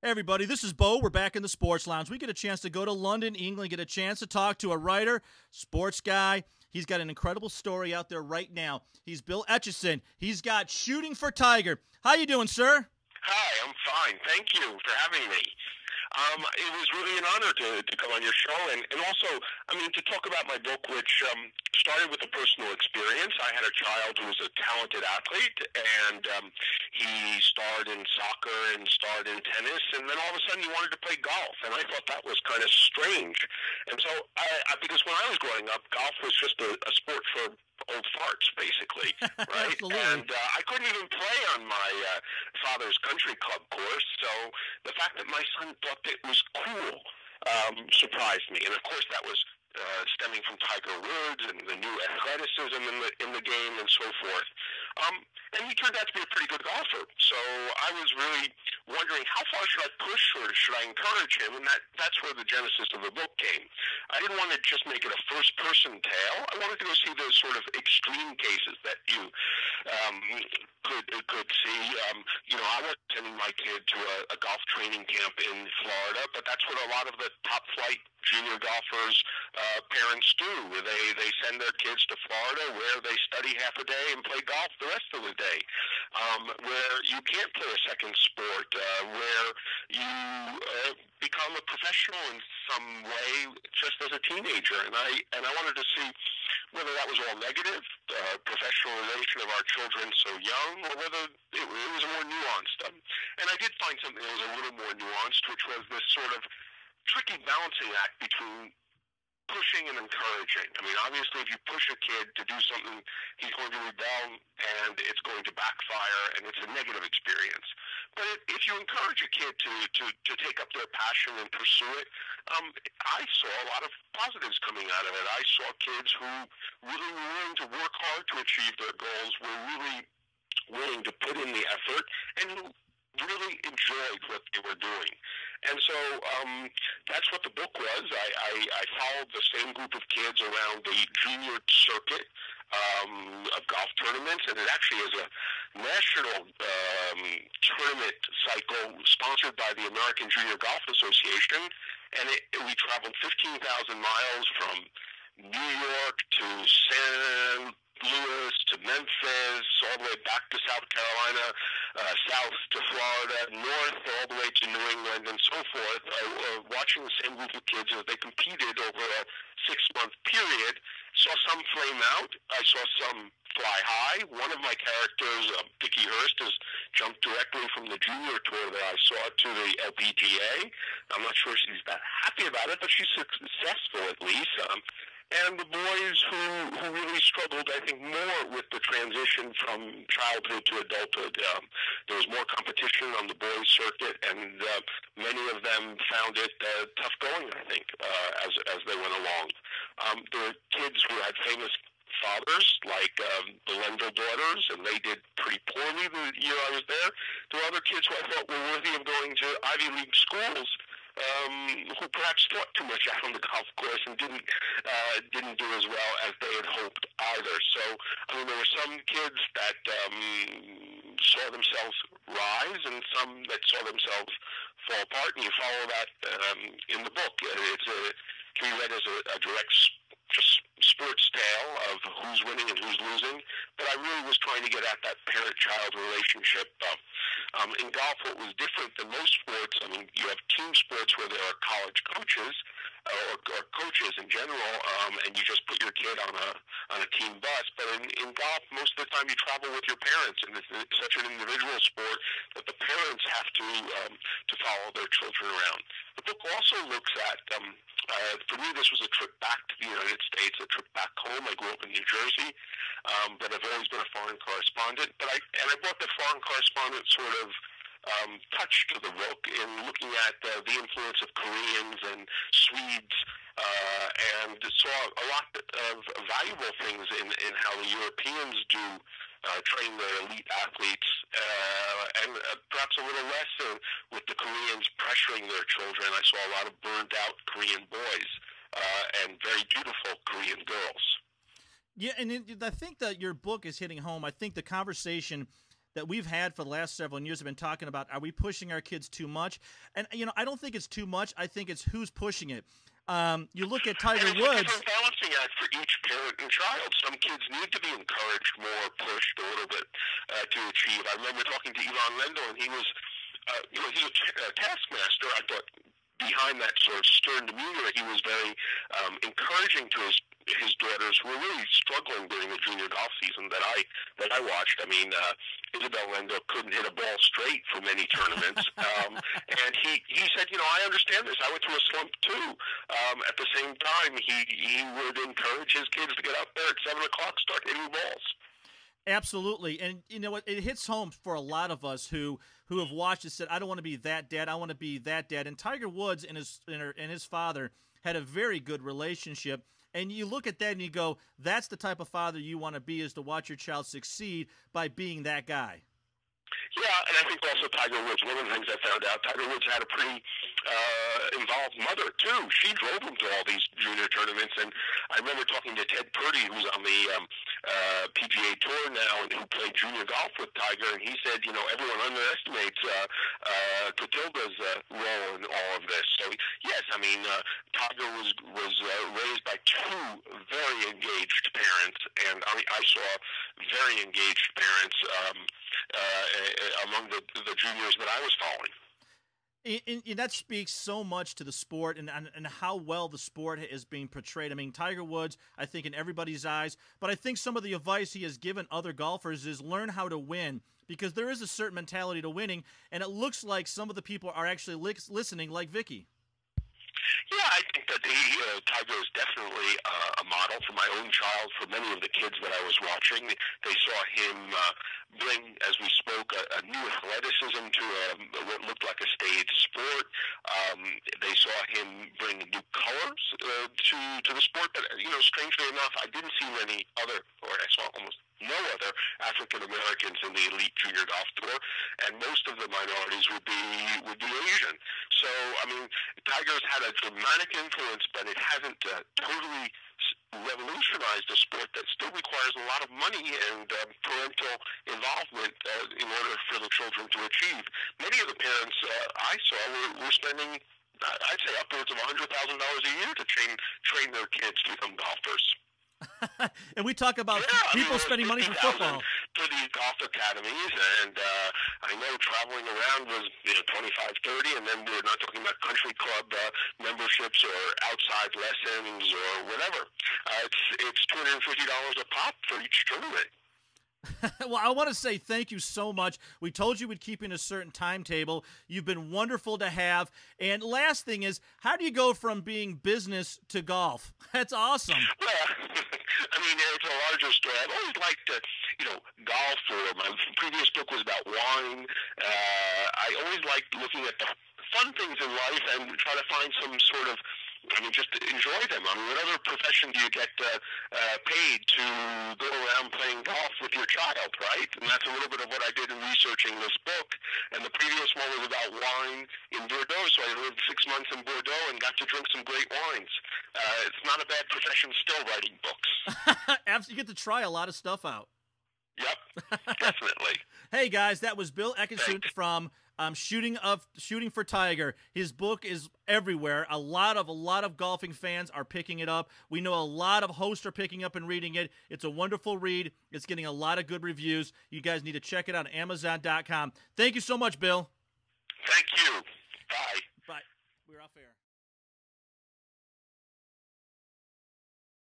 Hey everybody, this is Bo. We're back in the Sports Lounge. We get a chance to go to London, England, get a chance to talk to a writer, sports guy. He's got an incredible story out there right now. He's Bill Echikson. He's got Shooting for Tiger. How you doing, sir? Hi, I'm fine. Thank you for having me. It was really an honor to come on your show, and also, to talk about my book, which started with a personal experience. I had a child who was a talented athlete, and he starred in soccer and starred in tennis, and then all of a sudden he wanted to play golf, and I thought that was kind of strange. And so, because when I was growing up, golf was just a sport for old farts, basically, right? Absolutely. And I couldn't even play on my father's country club course, so the fact that my son thought it was cool surprised me. And of course, that was stemming from Tiger Woods and the new athleticism in the game and so forth. And he turned out to be a pretty good golfer. So I was really wondering, how far should I push or should I encourage him? And that's where the genesis of the book came. I didn't want to just make it a first-person tale. I wanted to go see those sort of extreme cases that you could see. I was sending my kid to a golf training camp in Florida, but that's what a lot of the top-flight junior golfers' parents do. They send their kids to Florida, where they study half a day and play golf the rest of the day, where you can't play a second sport, where you become a professional in some way just as a teenager. And I wanted to see whether that was all negative, professionalization of our children so young, or whether it was more nuanced. And I did find something that was a little more nuanced, which was this sort of tricky balancing act between pushing and encouraging. Obviously, if you push a kid to do something, he's going to rebel, and it's going to backfire, and it's a negative experience. But if you encourage a kid to take up their passion and pursue it, I saw a lot of positives coming out of it. I saw kids who really were willing to work hard to achieve their goals, were really willing to put in the effort, and who really enjoyed what they were doing. And so that's what the book was. I followed the same group of kids around the junior circuit of golf tournaments, and it actually is a national tournament cycle sponsored by the American Junior Golf Association, and we traveled 15,000 miles from New York to San Louis to Memphis, all the way back to South Carolina, south to Florida, north all the way to New England, and so forth, watching the same group of kids as they competed over a 6-month period. Saw some flame out. I saw some fly high. One of my characters, Dickie Hurst, has jumped directly from the junior tour that I saw to the LPGA. I'm not sure she's that happy about it, but she's successful at least. And the boys who really struggled, I think, more with the transition from childhood to adulthood. There was more competition on the boys' circuit, and many of them found it tough going, I think, as they went along. There were kids who had famous fathers, like the Lenville daughters, and they did pretty poorly the year I was there. There were other kids who I thought were worthy of going to Ivy League schools, who perhaps thought too much out on the golf course and didn't do as well as they had hoped either. So, there were some kids that saw themselves rise and some that saw themselves fall apart, and you follow that in the book. It can be read as a direct just sports tale of who's winning and who's losing, but I really was trying to get at that parent-child relationship. In golf, what was different than most sports, you have team sports where there are college coaches, or coaches in general, and you just put your kid on a team bus. But in golf, most of the time you travel with your parents, and it's such an individual sport that the parents have to follow their children around. The book also looks at, for me, this was a trip back to the United States, a trip back home. I grew up in New Jersey, but I've always been a foreign correspondent. But I brought the foreign correspondent sort of touch to the book in looking at the influence of Koreans and Swedes, and saw a lot of valuable things in how the Europeans do train their elite athletes, and perhaps a little less with the Koreans pressuring their children. I saw a lot of burned out Korean boys and very beautiful Korean girls. Yeah, and I think that your book is hitting home. I think the conversation that we've had for the last several years have been talking about, are we pushing our kids too much? And, I don't think it's too much. I think it's who's pushing it. You look at Tiger and it's Woods. a different balancing act for each parent and child. Some kids need to be encouraged more, pushed a little bit to achieve. I remember talking to Ivan Lendl, and he was, he's a taskmaster. I thought behind that sort of stern demeanor, he was very encouraging to his daughters who were really struggling during the junior golf season that I watched. I mean, Isabel Lendl couldn't hit a ball straight for many tournaments, and he said, I understand this. I went through a slump too. At the same time, he would encourage his kids to get out there at 7 o'clock, start hitting balls. Absolutely. And it hits home for a lot of us who have watched and said, I don't want to be that dad, I want to be that dad. And Tiger Woods and his father had a very good relationship. And you look at that and you go, that's the type of father you want to be, is to watch your child succeed by being that guy. Yeah, and I think also Tiger Woods, one of the things I found out, Tiger Woods had a pretty involved mother, too. She drove him to all these junior tournaments, and I remember talking to Ted Purdy, who's on the PGA Tour now and who played junior golf with Tiger, and he said, everyone underestimates Clotilda's role in all of this. So, yes, I mean, Tiger was raised by two very engaged parents, and I saw very engaged parents among the juniors that I was following. And that speaks so much to the sport and how well the sport is being portrayed. I mean, Tiger Woods, I think, in everybody's eyes, but I think some of the advice he has given other golfers is learn how to win, because there is a certain mentality to winning, and it looks like some of the people are actually listening, like Vicky. Yeah, I think that Tiger is definitely a model for my own child, for many of the kids that I was watching. They saw him bring, as we spoke, a new athleticism to what looked like a stage sport. They saw him bring new colors to the sport. But, strangely enough, I didn't see many other, or I saw almost no other African Americans in the elite junior golf tour, and most of the minorities would be Asian. So, I mean, Tiger's had a dramatic influence, but it hasn't totally revolutionized a sport that still requires a lot of money and parental involvement in order for the children to achieve. Many of the parents I saw were spending, I'd say, upwards of $100,000 a year to train their kids to become golfers. And we talk about people spending money for football. For these golf academies, and I know traveling around was $25, $30, and then we're not talking about country club memberships or outside lessons or whatever. It's $250 a pop for each tournament. Well, I want to say thank you so much. We told you we'd keep in a certain timetable. You've been wonderful to have. And last thing is, how do you go from being business to golf? That's awesome. Well, I mean, it's a larger story. I've always liked to, golf. Or my previous book was about wine. I always liked looking at the fun things in life and try to find some sort of, just enjoy them. I mean, what other profession do you get paid to go around playing golf with your child, right? And that's a little bit of what I did in researching this book. And the previous one was about wine in Bordeaux, so I lived 6 months in Bordeaux and got to drink some great wines. It's not a bad profession still, writing books. You get to try a lot of stuff out. Yep, definitely. Hey, guys, that was Bill Echikson from Shooting for Tiger. His book is everywhere. A lot of golfing fans are picking it up. We know a lot of hosts are picking up and reading it. It's a wonderful read. It's getting a lot of good reviews. You guys need to check it out on Amazon.com. Thank you so much, Bill. Thank you. Bye. Bye. We're off air.